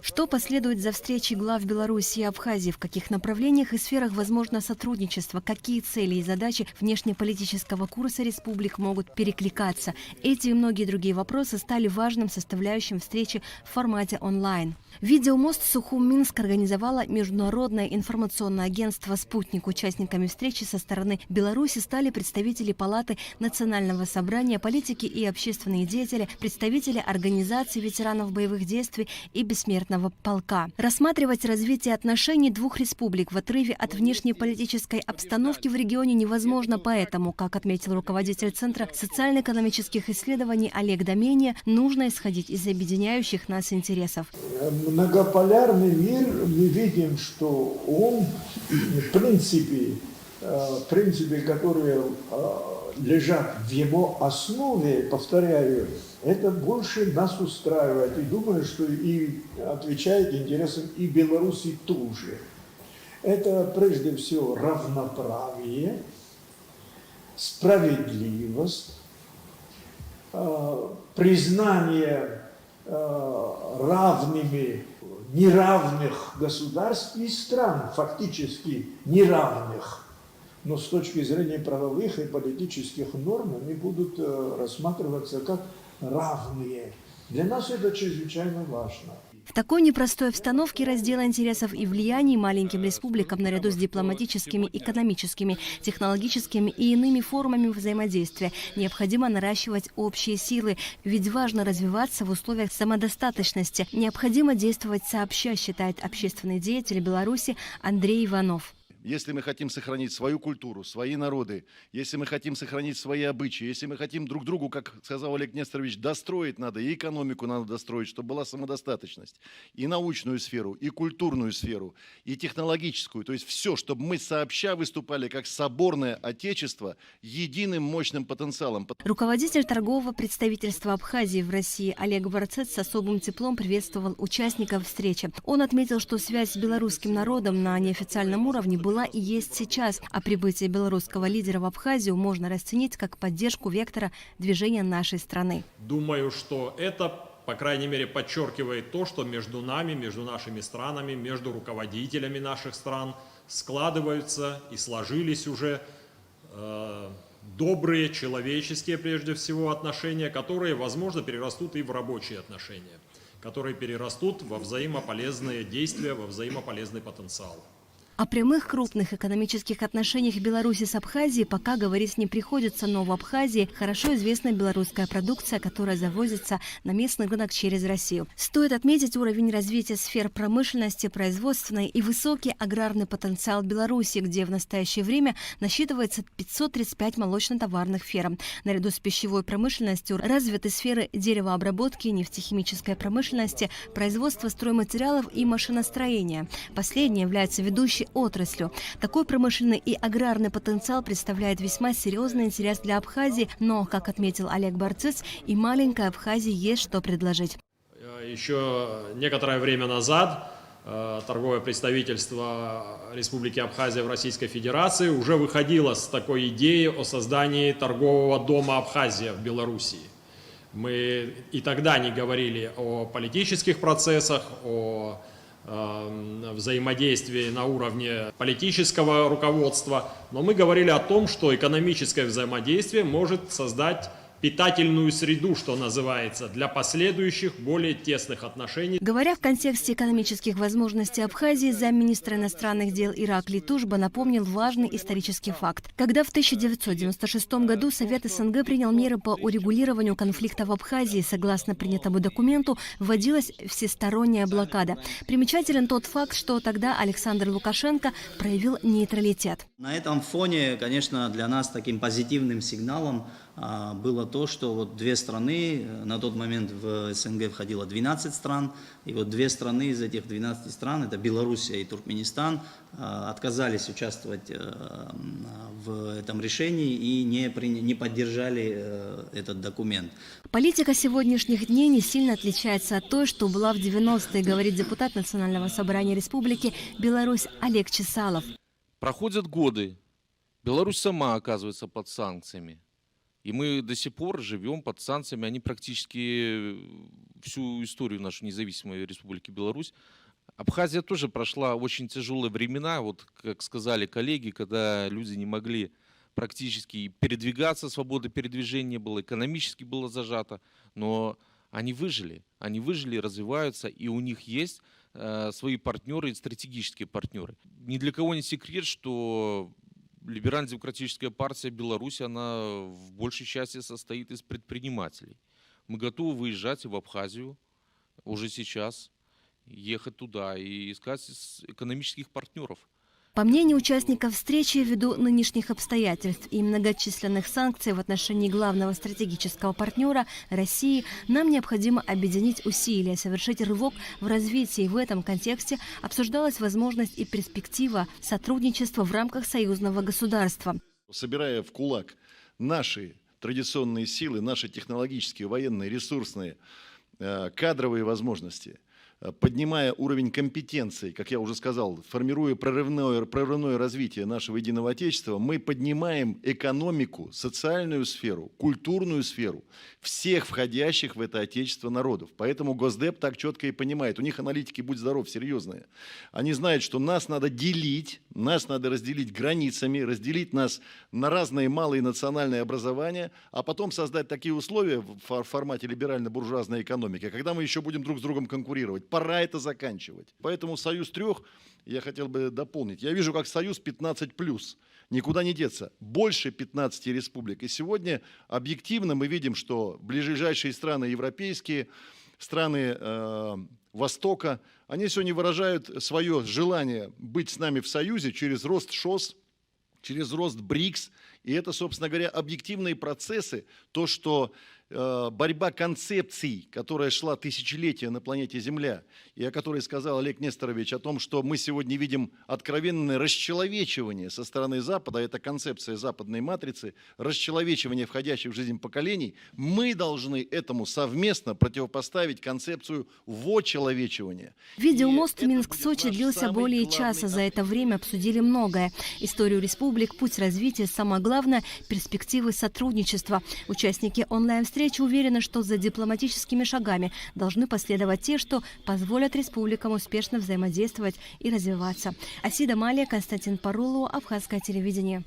Что последует за встречей глав Беларуси и Абхазии? В каких направлениях и сферах возможно сотрудничество? Какие цели и задачи внешнеполитического курса республик могут перекликаться? Эти и многие другие вопросы стали важным составляющим встречи в формате онлайн. Видеомост Сухум-Минск организовало международное информационное агентство «Спутник». Участниками встречи со стороны Беларуси стали представители Палаты Национального собрания, политики и общественные деятели, представители организаций ветеранов боевых действий и бессмертного полка. Рассматривать развитие отношений двух республик в отрыве от внешнеполитической обстановки в регионе невозможно, поэтому, как отметил руководитель Центра социально-экономических исследований Олег Домения, нужно исходить из объединяющих нас интересов. Многополярный мир, мы видим, что он, в принципе, которые лежат в его основе, повторяю, это больше нас устраивает. И думаю, что и отвечает интересам и Беларуси тоже. Это прежде всего равноправие, справедливость, признание равными неравных государств и стран, фактически неравных. Но с точки зрения правовых и политических норм они будут рассматриваться как равные. Для нас это чрезвычайно важно. В такой непростой обстановке раздела интересов и влияний маленьким республикам наряду с дипломатическими, экономическими, технологическими и иными формами взаимодействия необходимо наращивать общие силы, ведь важно развиваться в условиях самодостаточности. Необходимо действовать сообща, считает общественный деятель Беларуси Андрей Иванов. Если мы хотим сохранить свою культуру, свои народы, если мы хотим сохранить свои обычаи, если мы хотим друг другу, как сказал Олег Несторович, достроить надо, и экономику надо достроить, чтобы была самодостаточность, и научную сферу, и культурную сферу, и технологическую, то есть все, чтобы мы сообща выступали как соборное отечество единым мощным потенциалом. Руководитель торгового представительства Абхазии в России Олег Барцец с особым теплом приветствовал участников встречи. Он отметил, что связь с белорусским народом на неофициальном уровне была и есть сейчас, а прибытие белорусского лидера в Абхазию можно расценить как поддержку вектора движения нашей страны. Думаю, что это, по крайней мере, подчеркивает то, что между нами, между нашими странами, между руководителями наших стран складываются и сложились уже добрые, человеческие, прежде всего, отношения, которые, возможно, перерастут и в рабочие отношения, которые перерастут во взаимополезные действия, во взаимополезный потенциал. О прямых крупных экономических отношениях Беларуси с Абхазией пока говорить не приходится, но в Абхазии хорошо известна белорусская продукция, которая завозится на местный рынок через Россию. Стоит отметить уровень развития сфер промышленности, производственной и высокий аграрный потенциал Беларуси, где в настоящее время насчитывается 535 молочно-товарных ферм. Наряду с пищевой промышленностью развиты сферы деревообработки, нефтехимической промышленности, производства стройматериалов и машиностроения. Последнее является ведущей отраслью. Такой промышленный и аграрный потенциал представляет весьма серьезный интерес для Абхазии, но, как отметил Олег Барцец, и маленькой Абхазии есть что предложить. Еще некоторое время назад торговое представительство Республики Абхазия в Российской Федерации уже выходило с такой идеей о создании торгового дома Абхазия в Белоруссии. Мы и тогда не говорили о политических процессах, о взаимодействии на уровне политического руководства, но мы говорили о том, что экономическое взаимодействие может создать питательную среду, что называется, для последующих более тесных отношений. Говоря в контексте экономических возможностей Абхазии, замминистра иностранных дел Ираклий Тужба напомнил важный исторический факт. Когда в 1996 году Совет СНГ принял меры по урегулированию конфликта в Абхазии, согласно принятому документу, вводилась всесторонняя блокада. Примечателен тот факт, что тогда Александр Лукашенко проявил нейтралитет. На этом фоне, конечно, для нас таким позитивным сигналом было то, что вот две страны, на тот момент в СНГ входило 12 стран, и вот две страны из этих 12 стран, это Белоруссия и Туркменистан, отказались участвовать в этом решении и не поддержали этот документ. Политика сегодняшних дней не сильно отличается от той, что была в 90-е, говорит депутат Национального собрания Республики Беларусь Олег Чесалов. Проходят годы, Беларусь сама оказывается под санкциями. И мы до сих пор живем под санкциями. Они практически всю историю нашей независимой Республики Беларусь. Абхазия тоже прошла очень тяжелые времена, вот как сказали коллеги, когда люди не могли практически передвигаться, свободы передвижения не было, экономически было зажато, но они выжили, развиваются, и у них есть свои партнеры, стратегические партнеры. Ни для кого не секрет, что Либерально-демократическая партия Беларуси, она в большей части состоит из предпринимателей. Мы готовы выезжать в Абхазию уже сейчас, ехать туда и искать экономических партнеров. По мнению участников встречи, ввиду нынешних обстоятельств и многочисленных санкций в отношении главного стратегического партнера России, нам необходимо объединить усилия, совершить рывок в развитии. В этом контексте обсуждалась возможность и перспектива сотрудничества в рамках союзного государства. Собирая в кулак наши традиционные силы, наши технологические, военные, ресурсные, кадровые возможности, поднимая уровень компетенций, как я уже сказал, формируя прорывное развитие нашего единого Отечества, мы поднимаем экономику, социальную сферу, культурную сферу всех входящих в это Отечество народов. Поэтому Госдеп так четко и понимает. У них аналитики, будь здоров, серьезные. Они знают, что нас надо делить, нас надо разделить границами, разделить нас на разные малые национальные образования, а потом создать такие условия в формате либерально-буржуазной экономики, когда мы еще будем друг с другом конкурировать. Пора это заканчивать. Поэтому союз трех я хотел бы дополнить. Я вижу как союз 15+. Никуда не деться. Больше 15 республик. И сегодня объективно мы видим, что ближайшие страны европейские, страны Востока, они сегодня выражают свое желание быть с нами в союзе через рост ШОС, через рост БРИКС. И это, собственно говоря, объективные процессы, то, что борьба концепций, которая шла тысячелетия на планете Земля, и о которой сказал Олег Несторович, о том, что мы сегодня видим откровенное расчеловечивание со стороны Запада, это концепция западной матрицы, расчеловечивание входящих в жизнь поколений, мы должны этому совместно противопоставить концепцию вочеловечивания. Видеомост Минск-Сочи длился более часа. За это время обсудили многое. Историю республик, путь развития, самое главное – перспективы сотрудничества. Участники онлайн-встречи уверены, что за дипломатическими шагами должны последовать те, что позволят республикам успешно взаимодействовать и развиваться. Асида Малия, Константин Парулу, Абхазское телевидение.